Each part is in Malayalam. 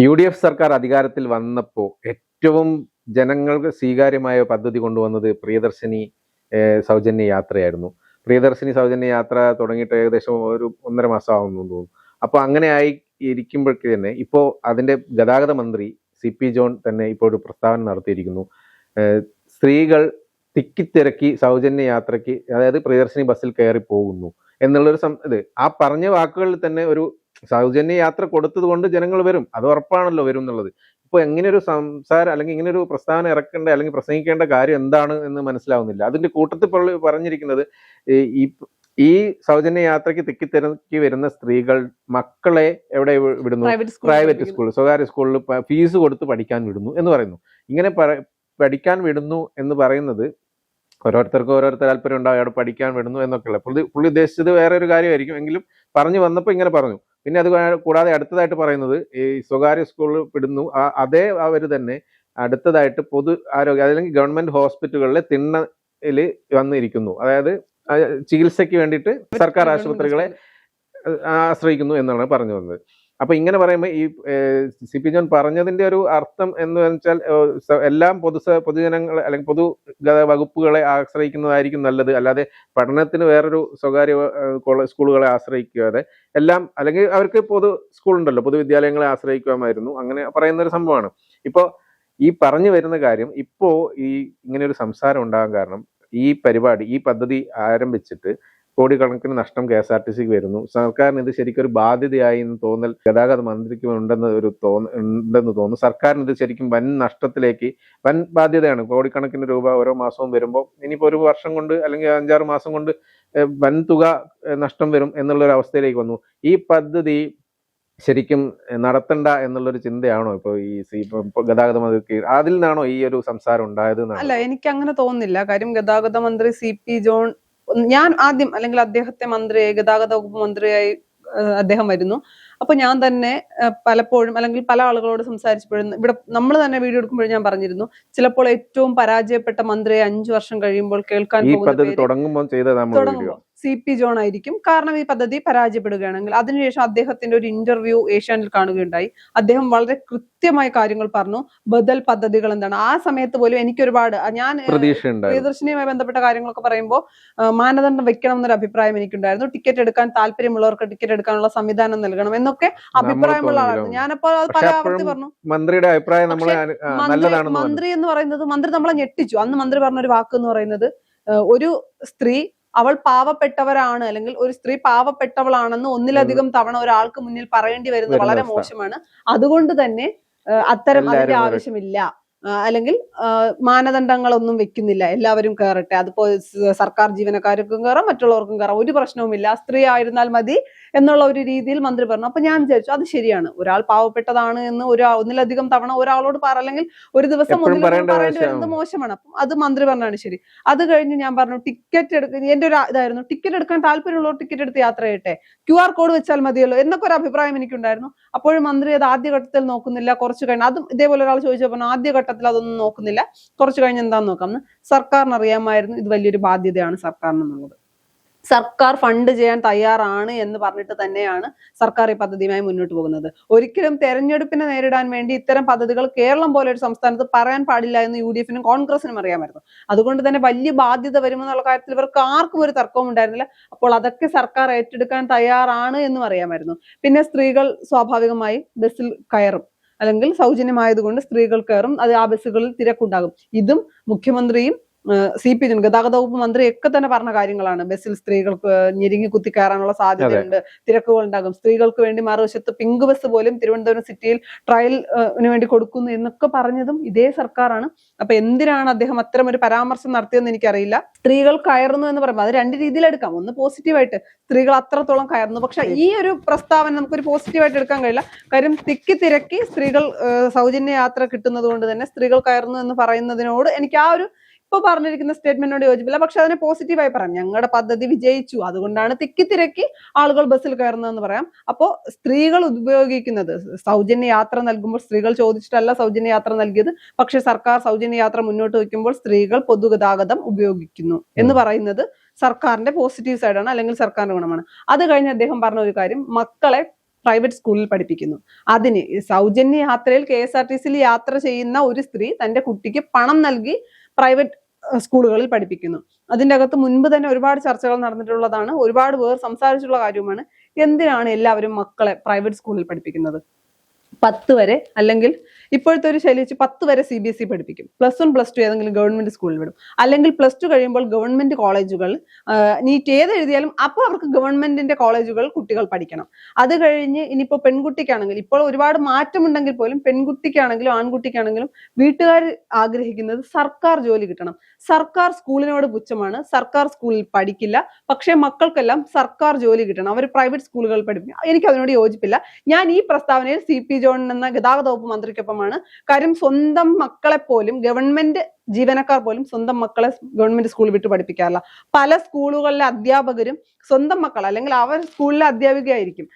UDF സർക്കാർ അധികാരത്തിൽ വന്നപ്പോൾ ഏറ്റവും ജനങ്ങൾക്ക് സ്വീകാര്യമായ പദ്ധതി കൊണ്ടുവന്നത് പ്രിയദർശിനി സൗജന്യ യാത്രയായിരുന്നു. പ്രിയദർശിനി സൗജന്യ യാത്ര തുടങ്ങിയിട്ട് ഏകദേശം ഒരു 1.5 മാസം ആവുന്നു തോന്നുന്നു. അപ്പോൾ അങ്ങനെ ആയി ഇരിക്കുമ്പോഴേക്ക് തന്നെ ഇപ്പോൾ അതിന്റെ ഗതാഗത മന്ത്രി CP ജോൺ തന്നെ ഇപ്പോൾ ഒരു പ്രസ്താവന നടത്തിയിരിക്കുന്നു. സ്ത്രീകൾ തിക്കിത്തിരക്കി സൗജന്യ യാത്രയ്ക്ക്, അതായത് പ്രിയദർശിനി ബസ്സിൽ കയറി പോകുന്നു എന്നുള്ളൊരു ഇത് ആ പറഞ്ഞ വാക്കുകളിൽ തന്നെ ഒരു സൗജന്യ യാത്ര കൊടുത്തത് കൊണ്ട് ജനങ്ങൾ വരും, അത് ഉറപ്പാണല്ലോ വരും എന്നുള്ളത്. ഇപ്പൊ എങ്ങനെ ഒരു സംസാരം അല്ലെങ്കിൽ ഇങ്ങനെ ഒരു പ്രസ്താവന ഇറക്കേണ്ട അല്ലെങ്കിൽ പ്രസംഗിക്കേണ്ട കാര്യം എന്താണ് എന്ന് മനസ്സിലാവുന്നില്ല. അതിന്റെ കൂട്ടത്തിൽ പറഞ്ഞിരിക്കുന്നത് ഈ ഈ സൗജന്യ യാത്രയ്ക്ക് തിക്കിത്തിരക്കി വരുന്ന സ്ത്രീകൾ മക്കളെ എവിടെ വിടുന്നു? പ്രൈവറ്റ് സ്കൂൾ, സ്വകാര്യ സ്കൂളിൽ ഫീസ് കൊടുത്ത് പഠിക്കാൻ വിടുന്നു എന്ന് പറയുന്നു. ഇങ്ങനെ പഠിക്കാൻ വിടുന്നു എന്ന് പറയുന്നത് ഓരോരുത്തർക്കും ഓരോരുത്തർ താല്പര്യം ഉണ്ടാവും, അവിടെ പഠിക്കാൻ വിടുന്നു എന്നൊക്കെയുള്ള പുള്ളി ഉദ്ദേശിച്ചത് വേറെ ഒരു കാര്യമായിരിക്കും. എങ്കിലും പറഞ്ഞു വന്നപ്പോൾ ഇങ്ങനെ പറഞ്ഞു. പിന്നെ അത് കൂടാതെ അടുത്തതായിട്ട് പറയുന്നത് ഈ സ്വകാര്യ സ്കൂളിൽ വിടുന്നു, അതേ അവർ തന്നെ അടുത്തതായിട്ട് പൊതു ആരോഗ്യ അല്ലെങ്കിൽ ഗവൺമെന്റ് ഹോസ്പിറ്റലുകളിലെ തിണ്ണയിൽ വന്നിരിക്കുന്നു. അതായത് ചികിത്സയ്ക്ക് വേണ്ടിയിട്ട് സർക്കാർ ആശുപത്രികളെ ആശ്രയിക്കുന്നു എന്നാണ് പറഞ്ഞു വന്നത്. അപ്പൊ ഇങ്ങനെ പറയുമ്പോൾ ഈ CP ജോൺ പറഞ്ഞതിന്റെ ഒരു അർത്ഥം എന്ന് വെച്ചാൽ എല്ലാം പൊതുജനങ്ങൾ അല്ലെങ്കിൽ പൊതു വകുപ്പുകളെ ആശ്രയിക്കുന്നതായിരിക്കും നല്ലത്, അല്ലാതെ പഠനത്തിന് വേറൊരു സ്വകാര്യ സ്കൂളുകളെ ആശ്രയിക്കാതെ എല്ലാം, അല്ലെങ്കിൽ അവർക്ക് പൊതു സ്കൂൾ ഉണ്ടല്ലോ, പൊതുവിദ്യാലയങ്ങളെ ആശ്രയിക്കാമായിരുന്നു. അങ്ങനെ പറയുന്ന ഒരു സംഭവമാണ്. ഇപ്പോൾ ഈ പറഞ്ഞു വരുന്ന കാര്യം, ഇപ്പോൾ ഈ ഇങ്ങനെ ഒരു സംസാരം ഉണ്ടാകാൻ കാരണം ഈ പദ്ധതി ആരംഭിച്ചിട്ട് കോടിക്കണക്കിന് നഷ്ടം KSRTCക്ക് വരുന്നു. സർക്കാരിന് ഇത് ശരിക്കും ഒരു ബാധ്യതയായി എന്ന് തോന്നൽ ഗതാഗത മന്ത്രിക്ക് ഉണ്ടെന്ന് തോന്നുന്നു. സർക്കാരിന് ഇത് ശരിക്കും വൻ നഷ്ടത്തിലേക്ക്, വൻ ബാധ്യതയാണ്. കോടിക്കണക്കിന് രൂപ ഓരോ മാസവും വരുമ്പോൾ ഇനിയിപ്പോൾ ഒരു വർഷം കൊണ്ട് അല്ലെങ്കിൽ 5-6 മാസം കൊണ്ട് വൻ തുക നഷ്ടം വരും എന്നുള്ളൊരു അവസ്ഥയിലേക്ക് വന്നു. ഈ പദ്ധതി ശരിക്കും നടത്തണ്ട എന്നുള്ളൊരു ചിന്തയാണോ ഇപ്പോൾ ഈ ഗതാഗത മന്ത്രിക്ക്? അതിൽ നിന്നാണോ ഈ ഒരു സംസാരം ഉണ്ടായത്? അല്ല, എനിക്ക് അങ്ങനെ തോന്നുന്നില്ല. കാര്യം ഗതാഗത മന്ത്രി CP ജോൺ, ഞാൻ ആദ്യം അല്ലെങ്കിൽ അദ്ദേഹത്തെ ഗതാഗത വകുപ്പ് മന്ത്രിയായി അദ്ദേഹം വരുന്നു. അപ്പൊ ഞാൻ തന്നെ പലപ്പോഴും അല്ലെങ്കിൽ പല ആളുകളോട് സംസാരിച്ചപ്പോഴും ഇവിടെ നമ്മൾ തന്നെ വീഡിയോ എടുക്കുമ്പോഴും ഞാൻ പറഞ്ഞിരുന്നു, ചിലപ്പോൾ ഏറ്റവും പരാജയപ്പെട്ട മന്ത്രിയെ 5 വർഷം കഴിയുമ്പോൾ കേൾക്കാൻ പോകുമ്പോൾ CP ജോൺ ആയിരിക്കും. കാരണം ഈ പദ്ധതി പരാജയപ്പെടുകയാണെങ്കിൽ. അതിനുശേഷം അദ്ദേഹത്തിന്റെ ഒരു ഇന്റർവ്യൂ ഏഷ്യാനിൽ കാണുകയുണ്ടായി. അദ്ദേഹം വളരെ കൃത്യമായി കാര്യങ്ങൾ പറഞ്ഞു. ബദൽ പദ്ധതികൾ എന്താണ്. ആ സമയത്ത് പോലും എനിക്ക് ഒരുപാട്, ഞാൻ പ്രിയദർശിനിയുമായി ബന്ധപ്പെട്ട കാര്യങ്ങളൊക്കെ പറയുമ്പോൾ മാനദണ്ഡം വെക്കണം എന്നൊരു അഭിപ്രായം എനിക്കുണ്ടായിരുന്നു. ടിക്കറ്റ് എടുക്കാൻ താല്പര്യമുള്ളവർക്ക് ടിക്കറ്റ് എടുക്കാനുള്ള സംവിധാനം നൽകണം എന്നൊക്കെ അഭിപ്രായമുള്ള ആളായിരുന്നു. ഞാനപ്പോൾ അത് പല ആവർത്തി പറഞ്ഞു. മന്ത്രിയുടെ അഭിപ്രായം മന്ത്രി എന്ന് പറയുന്നത്, മന്ത്രി നമ്മളെ ഞെട്ടിച്ചു. അന്ന് മന്ത്രി പറഞ്ഞൊരു വാക്ക് എന്ന് പറയുന്നത്, ഒരു സ്ത്രീ അവൾ പാവപ്പെട്ടവരാണ് അല്ലെങ്കിൽ ഒരു സ്ത്രീ പാവപ്പെട്ടവളാണെന്ന് ഒന്നിലധികം തവണ ഒരാൾക്ക് മുന്നിൽ പറയേണ്ടി വരുന്നത് വളരെ മോശമാണ്. അതുകൊണ്ട് തന്നെ അത്തരം അതിന്റെ ആവശ്യമില്ല, അല്ലെങ്കിൽ മാനദണ്ഡങ്ങളൊന്നും വെക്കുന്നില്ല, എല്ലാവരും കയറട്ടെ. അതിപ്പോ സർക്കാർ ജീവനക്കാർക്കും കയറാം, മറ്റുള്ളവർക്കും കയറാം, ഒരു പ്രശ്നവുമില്ല, സ്ത്രീ ആയിരുന്നാൽ മതി എന്നുള്ള ഒരു രീതിയിൽ മന്ത്രി പറഞ്ഞു. അപ്പൊ ഞാൻ വിചാരിച്ചു അത് ശരിയാണ്. ഒരാൾ പാവപ്പെട്ടതാണ് എന്ന് ഒന്നിലധികം തവണ ഒരാളോട് അല്ലെങ്കിൽ ഒരു ദിവസം പറയേണ്ടി വരുന്നത് മോശമാണ്. അപ്പം അത് മന്ത്രി പറഞ്ഞാണ് ശരി. അത് കഴിഞ്ഞ് ഞാൻ പറഞ്ഞു ടിക്കറ്റ് എന്റെ ഒരു ഇതായിരുന്നു, ടിക്കറ്റ് എടുക്കാൻ താല്പര്യമുള്ളവർ ടിക്കറ്റ് എടുത്ത് യാത്ര ചെയ്യട്ടെ, QR കോഡ് വെച്ചാൽ മതിയല്ലോ എന്നൊക്കെ ഒരു അഭിപ്രായം എനിക്കുണ്ടായിരുന്നു. അപ്പോഴും മന്ത്രി അത് ആദ്യഘട്ടത്തിൽ നോക്കുന്നില്ല, കുറച്ച് കഴിഞ്ഞ് അതും ഇതേപോലെ ഒരാൾ ചോദിച്ചപ്പോൾ ആദ്യഘട്ടത്തിൽ അതൊന്നും നോക്കുന്നില്ല, കുറച്ച് കഴിഞ്ഞ് എന്താന്ന് നോക്കാം. സർക്കാരിന് അറിയാമായിരുന്നു ഇത് വലിയൊരു ബാധ്യതയാണ് സർക്കാരിനെന്നുള്ളത്. സർക്കാർ ഫണ്ട് ചെയ്യാൻ തയ്യാറാണ് എന്ന് പറഞ്ഞിട്ട് തന്നെയാണ് സർക്കാർ ഈ പദ്ധതിയുമായി മുന്നോട്ട് പോകുന്നത്. ഒരിക്കലും തെരഞ്ഞെടുപ്പിനെ നേരിടാൻ വേണ്ടി ഇത്തരം പദ്ധതികൾ കേരളം പോലെ ഒരു സംസ്ഥാനത്ത് പറയാൻ പാടില്ല എന്ന് UDFനും കോൺഗ്രസിനും അറിയാമായിരുന്നു. അതുകൊണ്ട് തന്നെ വലിയ ബാധ്യത വരുമെന്നുള്ള കാര്യത്തിൽ ഇവർക്ക് ആർക്കും ഒരു തർക്കവും ഉണ്ടായിരുന്നില്ല. അപ്പോൾ അതൊക്കെ സർക്കാർ ഏറ്റെടുക്കാൻ തയ്യാറാണ് എന്നും അറിയാമായിരുന്നു. പിന്നെ സ്ത്രീകൾ സ്വാഭാവികമായി ബസ്സിൽ കയറും, അല്ലെങ്കിൽ സൗജന്യമായതുകൊണ്ട് സ്ത്രീകൾ കയറും, അത് ആ ബസ്സുകളിൽ തിരക്കുണ്ടാകും. ഇതും മുഖ്യമന്ത്രിയും CP ജോൺ ഗതാഗത വകുപ്പ് മന്ത്രി ഒക്കെ തന്നെ പറഞ്ഞ കാര്യങ്ങളാണ്. ബസ്സിൽ സ്ത്രീകൾക്ക് ഞെരുങ്ങി കുത്തി കയറാനുള്ള സാധ്യതയുണ്ട്, തിരക്കുകൾ ഉണ്ടാകും. സ്ത്രീകൾക്ക് വേണ്ടി മറുവശത്ത് പിങ്ക് ബസ് പോലും തിരുവനന്തപുരം സിറ്റിയിൽ ട്രയലിന് വേണ്ടി കൊടുക്കുന്നു എന്നൊക്കെ പറഞ്ഞതും ഇതേ സർക്കാരാണ്. അപ്പൊ എന്തിനാണ് അദ്ദേഹം അത്തരം ഒരു പരാമർശം നടത്തിയെന്ന് എനിക്കറിയില്ല. സ്ത്രീകൾ കയറുന്നു എന്ന് പറയുമ്പോൾ അത് രണ്ട് രീതിയിലെടുക്കാം. ഒന്ന് പോസിറ്റീവായിട്ട് സ്ത്രീകൾ അത്രത്തോളം കയറുന്നു, പക്ഷെ ഈ ഒരു പ്രസ്താവന നമുക്കൊരു പോസിറ്റീവായിട്ട് എടുക്കാൻ കഴിയില്ല. കാര്യം തിരക്കി സ്ത്രീകൾ സൗജന്യ യാത്ര കിട്ടുന്നത് കൊണ്ട് തന്നെ സ്ത്രീകൾ കയറുന്നു എന്ന് പറയുന്നതിനോട് എനിക്ക് ആ ഒരു ഇപ്പൊ പറഞ്ഞിരിക്കുന്ന സ്റ്റേറ്റ്മെന്റിനോട് യോജിപ്പില്ല. പക്ഷെ അതിനെ പോസിറ്റീവായി പറയാം. ഞങ്ങളുടെ പദ്ധതി വിജയിച്ചു, അതുകൊണ്ടാണ് തിരക്കി ആളുകൾ ബസ്സിൽ കയറുന്നതെന്ന് പറയാം. അപ്പോ സ്ത്രീകൾ ഉപയോഗിക്കുന്നത്, സൗജന്യ യാത്ര നൽകുമ്പോൾ സ്ത്രീകൾ ചോദിച്ചിട്ടല്ല സൗജന്യ യാത്ര നൽകിയത്, പക്ഷെ സർക്കാർ സൗജന്യ യാത്ര മുന്നോട്ട് വയ്ക്കുമ്പോൾ സ്ത്രീകൾ പൊതുഗതാഗതം ഉപയോഗിക്കുന്നു എന്ന് പറയുന്നത് സർക്കാരിന്റെ പോസിറ്റീവ് സൈഡാണ്, അല്ലെങ്കിൽ സർക്കാരിന്റെ ഗുണമാണ്. അത് കഴിഞ്ഞ് അദ്ദേഹം പറഞ്ഞ ഒരു കാര്യം, മക്കളെ പ്രൈവറ്റ് സ്കൂളിൽ പഠിപ്പിക്കുന്നു. അതിന് സൗജന്യ യാത്രയിൽ KSRTCയിൽ യാത്ര ചെയ്യുന്ന ഒരു സ്ത്രീ തന്റെ കുട്ടിക്ക് പണം നൽകി പ്രൈവറ്റ് സ്കൂളുകളിൽ പഠിപ്പിക്കുന്നു. അതിൻ്റെ അകത്ത് മുൻപ് തന്നെ ഒരുപാട് ചർച്ചകൾ നടന്നിട്ടുള്ളതാണ്, ഒരുപാട് പേർ സംസാരിച്ചിട്ടുള്ള കാര്യമാണ്. എന്തിനാണ് എല്ലാവരും മക്കളെ പ്രൈവറ്റ് സ്കൂളിൽ പഠിപ്പിക്കുന്നത്? 10 വരെ, അല്ലെങ്കിൽ ഇപ്പോഴത്തെ ഒരു ശൈലി വെച്ച് 10 വരെ CBSE പഠിപ്പിക്കും, +1 +2 ഏതെങ്കിലും ഗവൺമെന്റ് സ്കൂളിൽ വിടും, അല്ലെങ്കിൽ +2 കഴിയുമ്പോൾ ഗവൺമെന്റ് കോളേജുകൾ, നീറ്റ് ഏത് എഴുതിയാലും അപ്പോൾ അവർക്ക് ഗവൺമെന്റിന്റെ കോളേജുകൾ കുട്ടികൾ പഠിക്കണം. അത് കഴിഞ്ഞ് ഇനിയിപ്പോൾ പെൺകുട്ടിക്കാണെങ്കിൽ, ഇപ്പോൾ ഒരുപാട് മാറ്റമുണ്ടെങ്കിൽ പോലും പെൺകുട്ടിക്കാണെങ്കിലും ആൺകുട്ടിക്കാണെങ്കിലും വീട്ടുകാർ ആഗ്രഹിക്കുന്നത് സർക്കാർ ജോലി കിട്ടണം. സർക്കാർ സ്കൂളിനോട് പുച്ഛമാണ്, സർക്കാർ സ്കൂളിൽ പഠിക്കില്ല, പക്ഷേ മക്കൾക്കെല്ലാം സർക്കാർ ജോലി കിട്ടണം, അവർ പ്രൈവറ്റ് സ്കൂളുകളിൽ പഠിപ്പിക്കും. എനിക്ക് അതിനോട് യോജിപ്പില്ല. ഞാൻ ഈ പ്രസ്താവനയിൽ CP ജോൺ എന്ന ഗതാഗത വകുപ്പ് മന്ത്രിക്കൊപ്പമാണ്. കാര്യം സ്വന്തം മക്കളെ പോലും, ഗവൺമെന്റ് ജീവനക്കാർ പോലും സ്വന്തം മക്കളെ ഗവൺമെന്റ് സ്കൂളിൽ വിട്ട് പഠിപ്പിക്കാറില്ല. പല സ്കൂളുകളിലെ അധ്യാപകരും സ്വന്തം മക്കൾ, അല്ലെങ്കിൽ അവർ സ്കൂളിലെ അധ്യാപികയായിരിക്കും,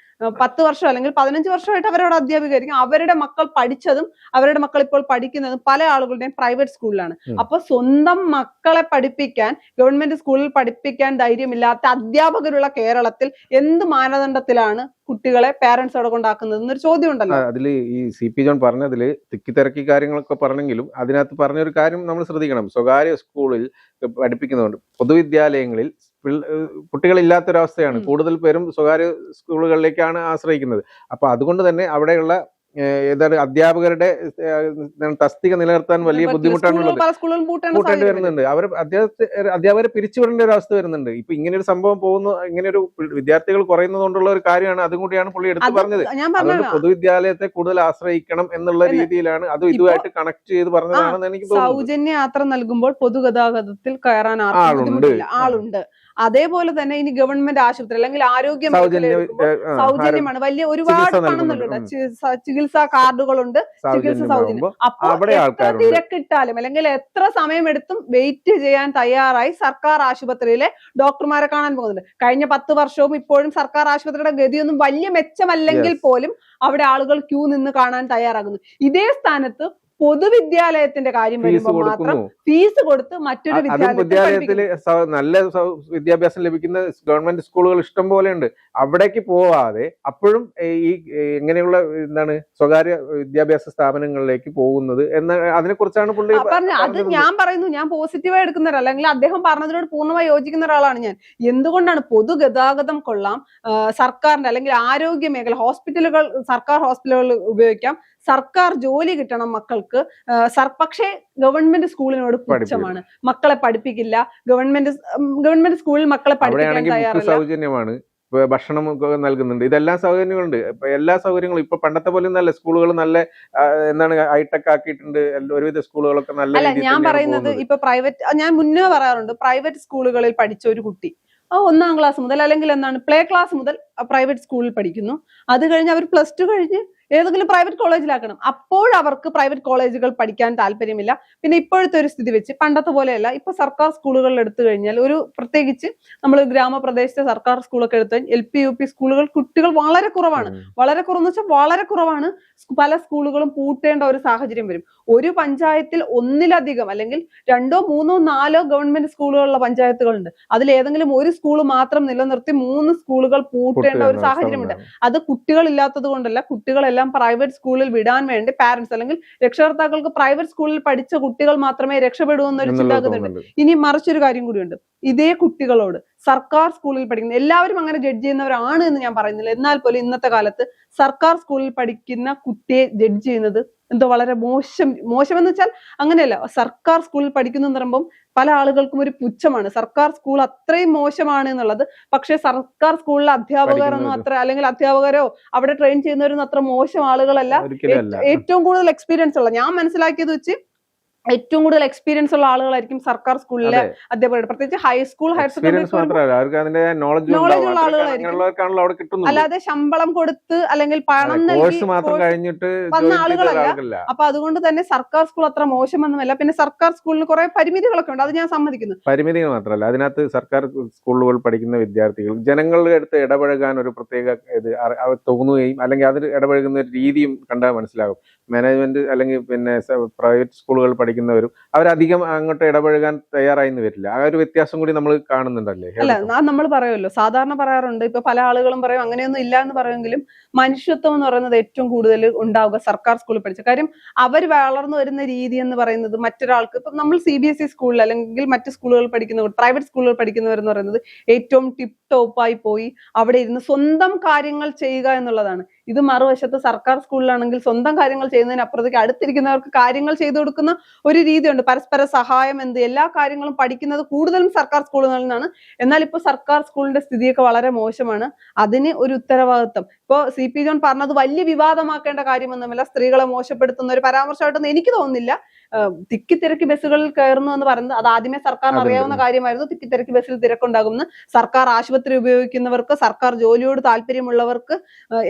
10 വർഷം അല്ലെങ്കിൽ 15 വർഷമായിട്ട് അവരവിടെ അധ്യാപികയായിരിക്കും. അവരുടെ മക്കൾ പഠിച്ചതും അവരുടെ മക്കൾ ഇപ്പോൾ പഠിക്കുന്നതും പല ആളുകളുടെയും പ്രൈവറ്റ് സ്കൂളിലാണ്. അപ്പൊ സ്വന്തം മക്കളെ പഠിപ്പിക്കാൻ, ഗവൺമെന്റ് സ്കൂളിൽ പഠിപ്പിക്കാൻ ധൈര്യമില്ലാത്ത അധ്യാപകരുള്ള കേരളത്തിൽ എന്ത് മാനദണ്ഡത്തിലാണ് കുട്ടികളെ പാരന്റ്സ് അവിടെ കൊണ്ടാക്കുന്നത് എന്നൊരു ചോദ്യം ഉണ്ടല്ലോ. അതിൽ ഈ CP ജോൺ പറഞ്ഞതില് തിക്കിത്തിരക്കി കാര്യങ്ങളൊക്കെ പറഞ്ഞെങ്കിലും അതിനകത്ത് പറഞ്ഞൊരു കാര്യം നമ്മൾ ശ്രദ്ധിക്കണം. സ്വകാര്യ സ്കൂളിൽ പഠിപ്പിക്കുന്നുണ്ട്, പൊതുവിദ്യാലയങ്ങളിൽ കുട്ടികളില്ലാത്തൊരവസ്ഥയാണ്. കൂടുതൽ പേരും സ്വകാര്യ സ്കൂളുകളിലേക്കാണ് ആശ്രയിക്കുന്നത്. അപ്പൊ അതുകൊണ്ട് തന്നെ അവിടെയുള്ള ഏതാണ് അധ്യാപകരുടെ തസ്തിക നിലനിർത്താൻ വലിയ ബുദ്ധിമുട്ടാണുള്ളത്, കൂട്ടേണ്ടി വരുന്നുണ്ട്. അവർ അധ്യാപകരെ പിരിച്ചുവിടേണ്ട ഒരു അവസ്ഥ വരുന്നുണ്ട്. ഇപ്പൊ ഇങ്ങനെ ഒരു സംഭവം പോകുന്നു, ഇങ്ങനെ ഒരു വിദ്യാർത്ഥികൾ കുറയുന്നത് കൊണ്ടുള്ള ഒരു കാര്യമാണ്. അതും കൂടിയാണ് പുള്ളി എടുത്തു പറഞ്ഞത്. അതുകൊണ്ട് പൊതുവിദ്യാലയത്തെ കൂടുതൽ ആശ്രയിക്കണം എന്നുള്ള രീതിയിലാണ്, അതും ഇതുമായിട്ട് കണക്ട് ചെയ്ത് പറഞ്ഞതാണെന്ന് എനിക്ക് തോന്നുന്നു. സൗജന്യ യാത്ര നൽകുമ്പോൾ പൊതുഗതാഗതത്തിൽ കയറാൻ ആളുണ്ട്. അതേപോലെ തന്നെ ഇനി ഗവൺമെന്റ് ആശുപത്രി അല്ലെങ്കിൽ ആരോഗ്യ സൗജന്യമാണ്, വലിയ ഒരുപാട് പണം നൽകുന്നുണ്ട്, ചികിത്സാ കാർഡുകളുണ്ട്, ചികിത്സ സൗജന്യം. അപ്പോൾ എത്ര തിരക്കിട്ടാലും അല്ലെങ്കിൽ എത്ര സമയമെടുത്തും വെയിറ്റ് ചെയ്യാൻ തയ്യാറായി സർക്കാർ ആശുപത്രിയിലെ ഡോക്ടർമാരെ കാണാൻ പോകുന്നുണ്ട്. കഴിഞ്ഞ 10 വർഷവും ഇപ്പോഴും സർക്കാർ ആശുപത്രിയുടെ ഗതിയൊന്നും വലിയ മെച്ചമല്ലെങ്കിൽ പോലും അവിടെ ആളുകൾ ക്യൂ നിന്ന് കാണാൻ തയ്യാറാകുന്നു. ഇതേ സ്ഥാനത്ത് പൊതുവിദ്യാലയത്തിന്റെ കാര്യം വരുമ്പോൾ മാത്രം ഫീസ് കൊടുത്ത് മറ്റൊരു വിദ്യാലയത്തിൽ നല്ല വിദ്യാഭ്യാസം ലഭിക്കുന്ന ഗവൺമെന്റ് സ്കൂളുകൾ ഇഷ്ടം പോലെ ഉണ്ട്. അവിടേക്ക് പോവാതെ അപ്പോഴും ഈ എങ്ങനെയുള്ള എന്താണ് സ്വകാര്യ വിദ്യാഭ്യാസ സ്ഥാപനങ്ങളിലേക്ക് പോകുന്നത് എന്ന അതിനെ കുറിച്ചാണ് പുള്ളി പറഞ്ഞത്. അത് ഞാൻ പറയുന്നു, ഞാൻ പോസിറ്റീവായി എടുക്കുന്ന ഒരാൾ, അല്ലെങ്കിൽ അദ്ദേഹം പറഞ്ഞതിനോട് പൂർണ്ണമായി യോജിക്കുന്ന ഒരാളാണ് ഞാൻ. എന്തുകൊണ്ടാണ് പൊതുഗതാഗതം കൊള്ളാം, സർക്കാരിന്റെ അല്ലെങ്കിൽ ആരോഗ്യ മേഖല, ഹോസ്പിറ്റലുകൾ, സർക്കാർ ഹോസ്പിറ്റലുകൾ ഉപയോഗിക്കാം, സർക്കാർ ജോലി കിട്ടണം മക്കൾക്ക്, പക്ഷേ ഗവൺമെന്റ് സ്കൂളിനോട് പുച്ഛമാണ്, മക്കളെ പഠിപ്പിക്കില്ല, ഗവൺമെന്റ് സ്കൂളിൽ മക്കളെ പഠിപ്പിക്കാൻ തയ്യാറല്ല, സൗജന്യമാണ്, ഭക്ഷണം നൽകുന്നുണ്ട്, ഇതെല്ലാം സൗകര്യങ്ങളുണ്ട്. ഇപ്പൊ എല്ലാ സൗകര്യങ്ങളും ഇപ്പൊ പണ്ടത്തെ പോലെ നല്ല സ്കൂളുകൾ നല്ല എന്താണ് ഹൈടെക് ആക്കിയിട്ടുണ്ട്. ഒരുവിധ സ്കൂളുകളൊക്കെ നല്ല. അല്ല, ഞാൻ പറയുന്നത് ഇപ്പൊ പ്രൈവറ്റ്, ഞാൻ മുന്നേ പറയാറുണ്ട്, പ്രൈവറ്റ് സ്കൂളുകളിൽ പഠിച്ച ഒരു കുട്ടി 1ാം ക്ലാസ് മുതൽ അല്ലെങ്കിൽ പ്ലേ ക്ലാസ് മുതൽ പ്രൈവറ്റ് സ്കൂളിൽ പഠിക്കുന്നു. അത് കഴിഞ്ഞ് അവർ +2 കഴിഞ്ഞ് ഏതെങ്കിലും പ്രൈവറ്റ് കോളേജിലാക്കണം. അപ്പോൾ അവർക്ക് പ്രൈവറ്റ് കോളേജുകൾ പഠിക്കാൻ താല്പര്യമില്ല. പിന്നെ ഇപ്പോഴത്തെ ഒരു സ്ഥിതി വെച്ച് പണ്ടത്തെ പോലെയല്ല. ഇപ്പൊ സർക്കാർ സ്കൂളുകളിൽ എടുത്തു കഴിഞ്ഞാൽ, പ്രത്യേകിച്ച് നമ്മൾ ഗ്രാമപ്രദേശത്തെ സർക്കാർ സ്കൂളൊക്കെ എടുത്തു കഴിഞ്ഞാൽ LP UP സ്കൂളുകൾ കുട്ടികൾ വളരെ കുറവാണ്. വളരെ കുറവെന്ന് വെച്ചാൽ വളരെ കുറവാണ്. പല സ്കൂളുകളും പൂട്ടേണ്ട ഒരു സാഹചര്യം വരും. ഒരു പഞ്ചായത്തിൽ 1-ലധികം അല്ലെങ്കിൽ 2, 3, 4 ഗവൺമെന്റ് സ്കൂളുകളുള്ള പഞ്ചായത്തുകളുണ്ട്. അതിൽ ഏതെങ്കിലും ഒരു സ്കൂൾ മാത്രം നിലനിർത്തി 3 സ്കൂളുകൾ പൂട്ടേണ്ട ഒരു സാഹചര്യമുണ്ട്. അത് കുട്ടികൾ ഇല്ലാത്തത് കൊണ്ടല്ല, കുട്ടികളെല്ലാം പ്രൈവറ്റ് സ്കൂളിൽ വിടാൻ വേണ്ടി പാരന്റ്സ് അല്ലെങ്കിൽ രക്ഷകർത്താക്കൾക്ക് പ്രൈവറ്റ് സ്കൂളിൽ പഠിച്ച കുട്ടികൾ മാത്രമേ രക്ഷപ്പെടൂ എന്നൊരു ചിന്താഗതിയുണ്ട്. ഇനി മറിച്ചൊരു കാര്യം കൂടിയുണ്ട്. ഇതേ കുട്ടികളോട് സർക്കാർ സ്കൂളിൽ പഠിക്കുന്ന എല്ലാവരും അങ്ങനെ ജഡ്ജ് ചെയ്യുന്നവരാണ് എന്ന് ഞാൻ പറയുന്നില്ല. എന്നാൽ പോലും ഇന്നത്തെ കാലത്ത് സർക്കാർ സ്കൂളിൽ പഠിക്കുന്ന കുട്ടിയെ ജഡ്ജ് ചെയ്യുന്നത് എന്തോ വളരെ മോശം എന്ന് വെച്ചാൽ അങ്ങനെയല്ല. സർക്കാർ സ്കൂളിൽ പഠിക്കുന്നു എന്ന് പറയുമ്പോൾ പല ആളുകൾക്കും ഒരു പുച്ഛമാണ്, സർക്കാർ സ്കൂൾ അത്രയും മോശമാണ് എന്നുള്ളത്. പക്ഷെ സർക്കാർ സ്കൂളിലെ അധ്യാപകരൊന്നും അത്ര, അല്ലെങ്കിൽ അധ്യാപകരോ അവിടെ ട്രെയിൻ ചെയ്യുന്നവരൊന്നും അത്ര മോശം ആളുകളല്ല. ഏറ്റവും കൂടുതൽ എക്സ്പീരിയൻസ് ഉള്ള, ഞാൻ മനസ്സിലാക്കിയത് വെച്ച് ഏറ്റവും കൂടുതൽ എക്സ്പീരിയൻസ് ഉള്ള ആളുകളായിരിക്കും സർക്കാർ സ്കൂളിലെ അധ്യാപകർ. പ്രത്യേകിച്ച് ഹൈസ്കൂൾ, ഹയർ സെക്കൻഡറി നോളജ് ഉള്ള ആളുകളായിരിക്കും. അല്ലാതെ ശമ്പളം കൊടുത്ത് അല്ലെങ്കിൽ പണം നൽകി വന്ന ആളുകളല്ല. അപ്പൊ അതുകൊണ്ട് തന്നെ സർക്കാർ സ്കൂൾ അത്ര മോശമൊന്നുമല്ല. പിന്നെ സർക്കാർ സ്കൂളിന് കുറെ പരിമിതികളൊക്കെ ഉണ്ട്, അത് ഞാൻ സമ്മതിക്കുന്നു. പരിമിതികൾ മാത്രമല്ല, അതിനകത്ത് സർക്കാർ സ്കൂളുകൾ പഠിക്കുന്ന വിദ്യാർത്ഥികൾ ജനങ്ങളുടെ അടുത്ത് ഇടപഴകാൻ ഒരു പ്രത്യേക ഇത് തോന്നുകയും അല്ലെങ്കിൽ അതിൽ ഇടപഴകുന്ന ഒരു രീതിയും കണ്ടാൽ മനസ്സിലാകും. മാനേജ്മെന്റ് അല്ലെങ്കിൽ പിന്നെ പ്രൈവറ്റ് സ്കൂളുകൾ പഠിക്കുന്നവരും അവരധികം അങ്ങോട്ട് ഇടപഴകാൻ തയ്യാറായി വരില്ല. ആ ഒരു വ്യത്യാസം കൂടി നമ്മൾ കാണുന്നുണ്ടല്ലേ? അല്ല, നമ്മൾ പറയുമല്ലോ, സാധാരണ പറയാറുണ്ട്, ഇപ്പൊ പല ആളുകളും പറയും അങ്ങനെയൊന്നും ഇല്ല എന്ന് പറയുമെങ്കിലും മനുഷ്യത്വം എന്ന് പറയുന്നത് ഏറ്റവും കൂടുതൽ ഉണ്ടാവുക സർക്കാർ സ്കൂളിൽ പഠിച്ച കാര്യം. അവർ വളർന്നു വരുന്ന രീതി എന്ന് പറയുന്നത് മറ്റൊരാൾക്ക്, ഇപ്പൊ നമ്മൾ CBSE സ്കൂളിൽ അല്ലെങ്കിൽ മറ്റു സ്കൂളുകൾ പഠിക്കുന്നവർ, പ്രൈവറ്റ് സ്കൂളുകൾ പഠിക്കുന്നവർ എന്ന് പറയുന്നത് ഏറ്റവും ടിപ്പ് ടോപ്പായി പോയി അവിടെ ഇരുന്ന് സ്വന്തം കാര്യങ്ങൾ ചെയ്യുക എന്നുള്ളതാണ്. ഇത് മറുവശത്ത് സർക്കാർ സ്കൂളിലാണെങ്കിൽ സ്വന്തം കാര്യങ്ങൾ ചെയ്യുന്നതിനപ്പുറത്തേക്ക് അടുത്തിരിക്കുന്നവർക്ക് കാര്യങ്ങൾ ചെയ്തു കൊടുക്കുന്ന ഒരു രീതിയുണ്ട്. പരസ്പര സഹായം, എല്ലാ കാര്യങ്ങളും പഠിക്കുന്നത് കൂടുതലും സർക്കാർ സ്കൂളുകളിൽ നിന്നാണ്. എന്നാൽ ഇപ്പൊ സർക്കാർ സ്കൂളിന്റെ സ്ഥിതിയൊക്കെ വളരെ മോശമാണ്. അതിന് ഒരു ഉത്തരവാദിത്വം ഇപ്പൊ CP ജോൺ പറഞ്ഞത് വലിയ വിവാദമാക്കേണ്ട കാര്യമൊന്നുമില്ല. സ്ത്രീകളെ മോശപ്പെടുത്തുന്ന ഒരു പരാമർശമായിട്ടൊന്നും എനിക്ക് തോന്നുന്നില്ല. തിക്കിത്തിരക്കി ബസ്സുകളിൽ കയറുന്നു എന്ന് പറയുന്നത് അത് ആദ്യമേ സർക്കാരിന് അറിയാവുന്ന കാര്യമായിരുന്നു. തിക്കിത്തിരക്കി ബസ്സിൽ തിരക്കുണ്ടാകുമെന്ന്. സർക്കാർ ആശുപത്രി ഉപയോഗിക്കുന്നവർക്ക്, സർക്കാർ ജോലിയോട് താല്പര്യമുള്ളവർക്ക്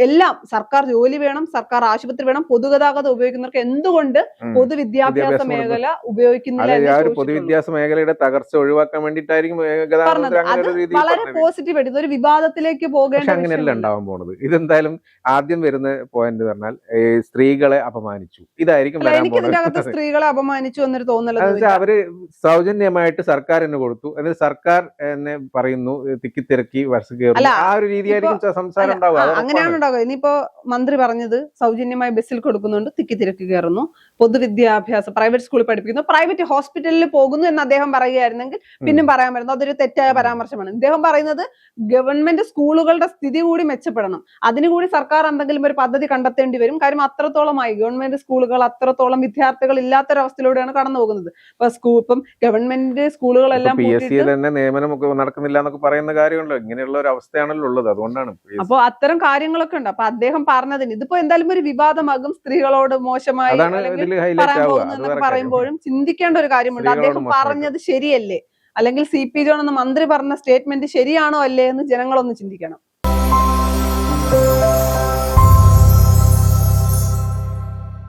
എല്ലാം സർക്കാർ ജോലി വേണം, സർക്കാർ ആശുപത്രി വേണം. പൊതുഗതാഗതം ഉപയോഗിക്കുന്നവർക്ക് എന്തുകൊണ്ട് പൊതുവിദ്യാഭ്യാസ മേഖല ഉപയോഗിക്കുന്നില്ല? പൊതുവിദ്യാഭ്യാസ മേഖലയുടെ തകർച്ച ഒഴിവാക്കാൻ വേണ്ടിയിട്ടായിരിക്കും വളരെ പോസിറ്റീവ് ആയിട്ട് ഇതൊരു വിവാദത്തിലേക്ക് പോകേണ്ട അങ്ങനെയല്ല ഉണ്ടാവാൻ പോണത്. ഇതെന്തായാലും ആദ്യം വരുന്ന പോയിന്റ് പറഞ്ഞാൽ സ്ത്രീകളെ അപമാനിച്ചു, ഇതായിരിക്കും എനിക്ക് ഇതിന്റെ അകത്ത് സ്ത്രീകളെ അപമാനിച്ചു എന്നൊരു തോന്നൽ. അവര് സൗജന്യമായിട്ട് സർക്കാരിന് കൊടുത്തു, എന്നിട്ട് സർക്കാർ എന്നെ പറയുന്നു തിക്കിത്തിരക്കി ബസ് കയറുന്നു. ആ ഒരു രീതിയായിരിക്കും സംസാരം ഉണ്ടാവുക. അങ്ങനെയാണ് ഉണ്ടാവുക. ഇനിയിപ്പോ മന്ത്രി പറഞ്ഞത് സൗജന്യമായി ബസ്സിൽ കൊടുക്കുന്നുണ്ട്, തിക്കിത്തിരക്കി കയറുന്നു, പൊതുവിദ്യാഭ്യാസ പ്രൈവറ്റ് സ്കൂളിൽ പഠിപ്പിക്കുന്നു, പ്രൈവറ്റ് ഹോസ്പിറ്റലിൽ പോകുന്നു എന്ന് അദ്ദേഹം പറയുകയായിരുന്നെങ്കിൽ പിന്നും പറയാൻ പറ്റുന്നു അതൊരു തെറ്റായ പരാമർശമാണ്. ഇദ്ദേഹം പറയുന്നത് ഗവൺമെന്റ് സ്കൂളുകളുടെ സ്ഥിതി കൂടി മെച്ചപ്പെടണം, അതിനുകൂടി സർക്കാർ എന്തെങ്കിലും ഒരു പദ്ധതി കണ്ടെത്തേണ്ടി വരും. കാര്യം അത്രത്തോളമായി ഗവൺമെന്റ് സ്കൂളുകൾ അത്രത്തോളം വിദ്യാർത്ഥികൾ ഇല്ലാത്തൊരവസ്ഥയിലൂടെയാണ് കടന്നു പോകുന്നത്. ഇപ്പം ഗവൺമെന്റ് സ്കൂളുകളെല്ലാം തന്നെ നിയമനമൊക്കെ നടക്കുന്നില്ല എന്നൊക്കെ പറയുന്ന കാര്യമുണ്ടല്ലോ. ഇങ്ങനെയുള്ള ഒരു അവസ്ഥയാണല്ലോ ഉള്ളത്. അതുകൊണ്ടാണ് അപ്പൊ അത്തരം കാര്യങ്ങളൊക്കെ ഉണ്ട്. അപ്പൊ അദ്ദേഹം പറഞ്ഞതിന് ഇതിപ്പോ എന്തായാലും ഒരു വിവാദമാകും. സ്ത്രീകളോട് മോശമായി പറയാൻ പോകുന്നതെന്നൊക്കെ പറയുമ്പോഴും ചിന്തിക്കേണ്ട ഒരു കാര്യമുണ്ട്. അദ്ദേഹം പറഞ്ഞത് ശരിയല്ലേ, അല്ലെങ്കിൽ CP ജോൺ എന്ന മന്ത്രി പറഞ്ഞ സ്റ്റേറ്റ്മെന്റ് ശരിയാണോ അല്ലേ എന്ന് ജനങ്ങളൊന്ന് ചിന്തിക്കണം.